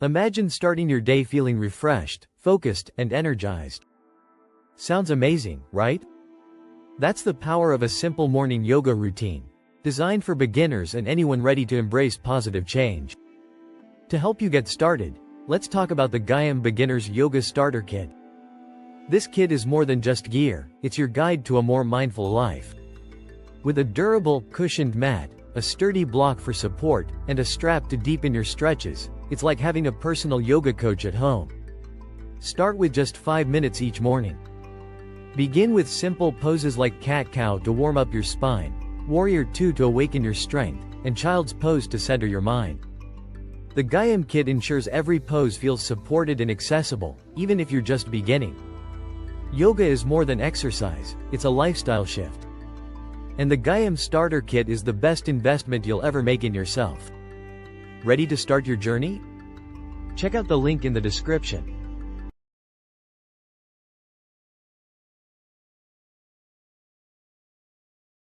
Imagine starting your day feeling refreshed, focused, and energized. Sounds amazing, right? That's the power of a simple morning yoga routine, designed for beginners and anyone ready to embrace positive change. To help you get started, let's talk about the Gaiam Beginner's Yoga Starter Kit. This kit is more than just gear, it's your guide to a more mindful life. With a durable, cushioned mat, a sturdy block for support, and a strap to deepen your stretches, it's like having a personal yoga coach at home. Start with just 5 minutes each morning. Begin with simple poses like cat-cow to warm up your spine, warrior 2 to awaken your strength, and child's pose to center your mind. The Gaiam kit ensures every pose feels supported and accessible, even if you're just beginning. Yoga is more than exercise, it's a lifestyle shift. And the Gaiam Starter Kit is the best investment you'll ever make in yourself. Ready to start your journey? Check out the link in the description.